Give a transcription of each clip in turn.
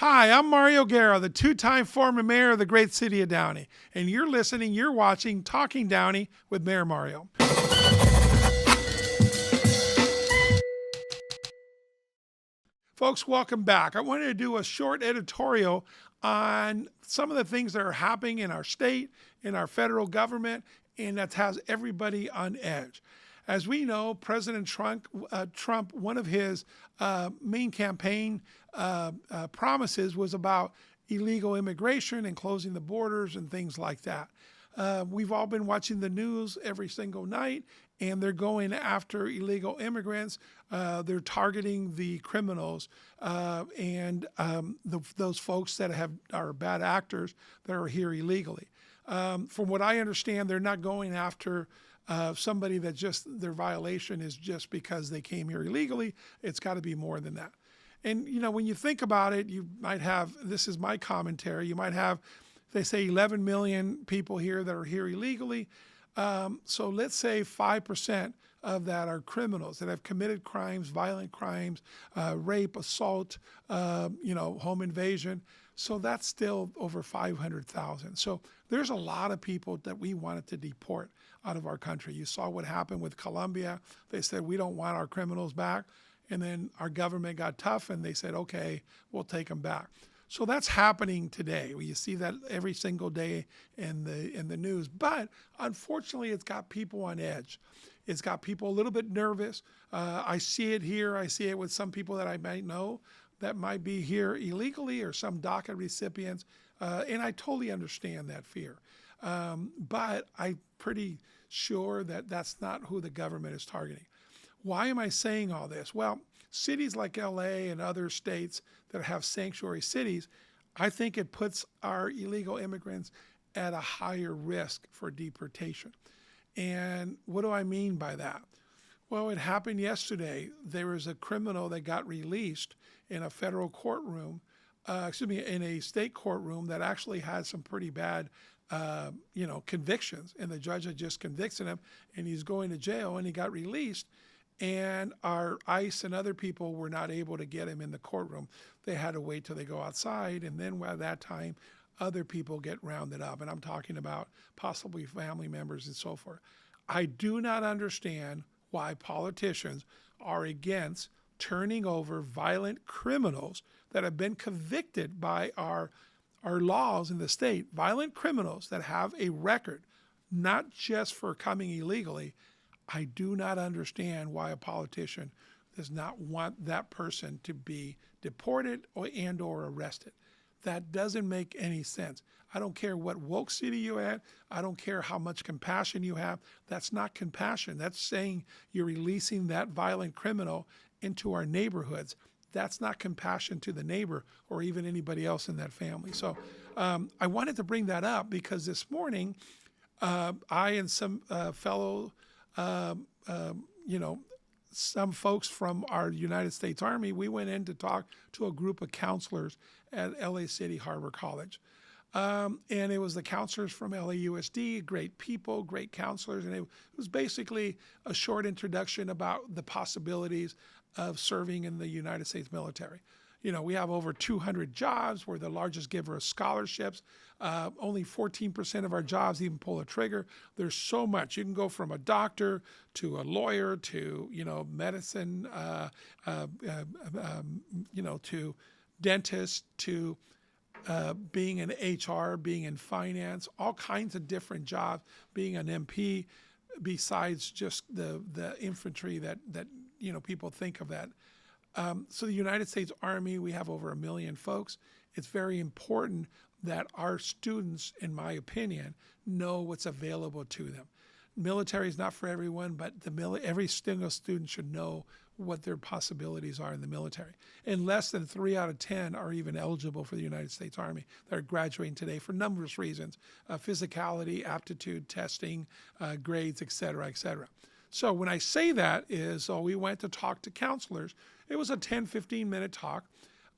Hi, I'm Mario Guerra, the two-time former mayor of the great city of Downey, and you're watching Talking Downey with Mayor Mario. Folks, welcome back. I wanted to do a short editorial on some of the things that are happening in our state, in our federal government, and that has everybody on edge. As we know, President Trump, one of his main campaign promises was about illegal immigration and closing the borders and things like that. We've all been watching the news every single night, and they're going after illegal immigrants. They're targeting the criminals and those folks that are bad actors that are here illegally. From what I understand, they're not going after somebody that just their violation is just because they came here illegally. It's got to be more than that. And, you know, when you think about it, you might have, this is my commentary, you might have, they say 11 million people here that are here illegally. So let's say 5% of that are criminals that have committed crimes, violent crimes, rape, assault, home invasion. So that's still over 500,000. So there's a lot of people that we wanted to deport out of our country. You saw what happened with Colombia. They said, we don't want our criminals back. And then our government got tough and they said, okay, we'll take them back. So that's happening today. You see that every single day in the news. But unfortunately, it's got people on edge. It's got people a little bit nervous. I see it here. I see it with some people that I might know that might be here illegally or some DACA recipients. And I totally understand that fear. But I'm pretty sure that that's not who the government is targeting. Why am I saying all this? Well, cities like LA and other states that have sanctuary cities, I think it puts our illegal immigrants at a higher risk for deportation. And what do I mean by that? Well, it happened yesterday. There was a criminal that got released in a federal courtroom, in a state courtroom that actually had some pretty bad convictions. And the judge had just convicted him and he's going to jail and he got released. And our ICE and other people were not able to get him in the courtroom. They had to wait till they go outside. And then at that time, other people get rounded up. And I'm talking about possibly family members and so forth. I do not understand why politicians are against turning over violent criminals that have been convicted by our laws in the state, violent criminals that have a record, not just for coming illegally. I do not understand why a politician does not want that person to be deported or arrested. That doesn't make any sense. I don't care what woke city you're at. I don't care how much compassion you have. That's not compassion. That's saying you're releasing that violent criminal into our neighborhoods. That's not compassion to the neighbor or even anybody else in that family. So I wanted to bring that up because this morning I and some fellow some folks from our United States Army, we went in to talk to a group of counselors at LA City Harbor College. And it was the counselors from LAUSD, great people, great counselors. And it was basically a short introduction about the possibilities of serving in the United States military. You know, we have over 200 jobs. We're the largest giver of scholarships. Only 14% of our jobs even pull a trigger. There's so much. You can go from a doctor to a lawyer to, medicine, to dentist, to being in HR, being in finance, all kinds of different jobs, being an MP, besides just the infantry that people think of that. So the United States Army, we have over 1 million folks. It's very important that our students, in my opinion, know what's available to them. Military is not for everyone, but every single student should know what their possibilities are in the military. And less than 3 out of 10 are even eligible for the United States Army that are graduating today for numerous reasons, physicality, aptitude, testing, grades, et cetera, et cetera. So when I say that we went to talk to counselors. It was a 10, 15-minute talk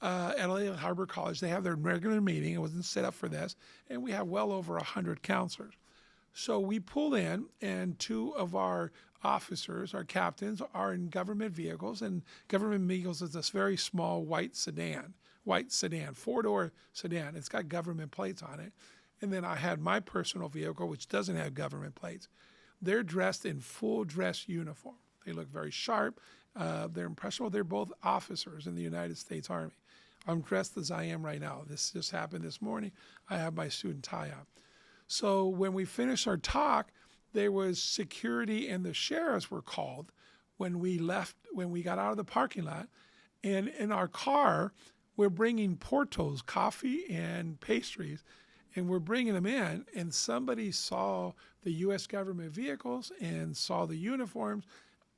at LA Harbor College. They have their regular meeting. It wasn't set up for this. And we have well over 100 counselors. So we pull in, and 2 of our officers, our captains, are in government vehicles. And government vehicles is this very small white sedan white sedan, 4-door sedan. It's got government plates on it. And then I had my personal vehicle, which doesn't have government plates. They're dressed in full dress uniform. They look very sharp. They're impressionable. They're both officers in the United States Army. I'm dressed as I am right now. This just happened this morning. I have my student tie on. So when we finished our talk, there was security and the sheriffs were called when we got out of the parking lot. And in our car, we're bringing Portos, coffee and pastries, and we're bringing them in. And somebody saw the U.S. government vehicles and saw the uniforms.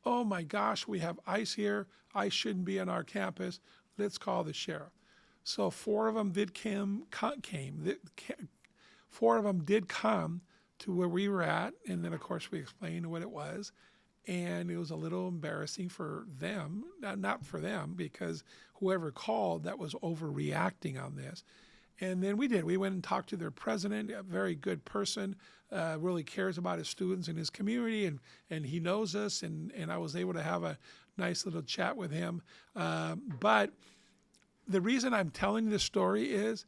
Oh my gosh, we have ICE here. ICE shouldn't be on our campus. Let's call the sheriff. So 4 of them did came. 4 of them did come to where we were at, and then of course we explained what it was, and it was a little embarrassing for them, not for them, because whoever called that was overreacting on this. And then we went and talked to their president, a very good person, really cares about his students and his community, and he knows us, and I was able to have a nice little chat with him. But the reason I'm telling this story is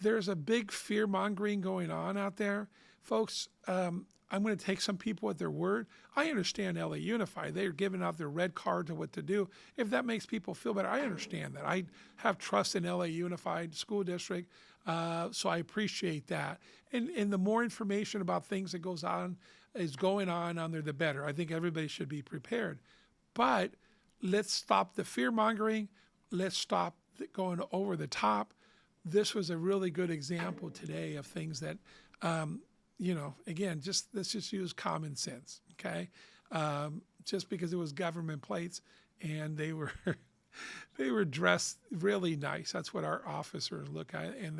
there's a big fear-mongering going on out there. Folks, I'm going to take some people at their word. I understand LA Unified. They're giving out their red card to what to do. If that makes people feel better, I understand that. I have trust in LA Unified School District, so I appreciate that. And the more information about things that is going on there, the better. I think everybody should be prepared. But let's stop the fear-mongering. Let's stop going over the top. This was a really good example today of things that, again, let's just use common sense, okay? Just because it was government plates and they were dressed really nice. That's what our officers look at, and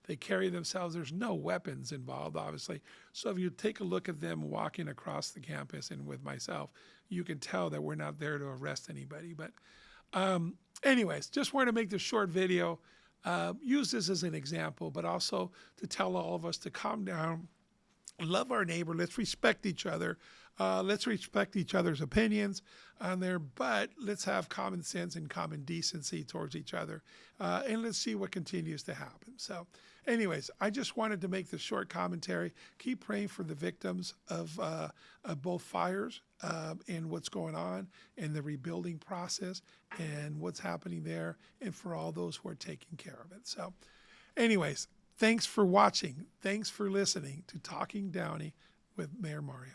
they carry themselves. There's no weapons involved, obviously. So if you take a look at them walking across the campus and with myself, you can tell that we're not there to arrest anybody. But anyways, just wanted to make this short video. Use this as an example, but also to tell all of us to calm down, love our neighbor. Let's respect each other. Let's respect each other's opinions on there, but let's have common sense and common decency towards each other. And let's see what continues to happen. So anyways, I just wanted to make this short commentary. Keep praying for the victims of both fires and what's going on in the rebuilding process and what's happening there, and for all those who are taking care of it. So anyways, thanks for watching. Thanks for listening to Talking Downey with Mayor Mario.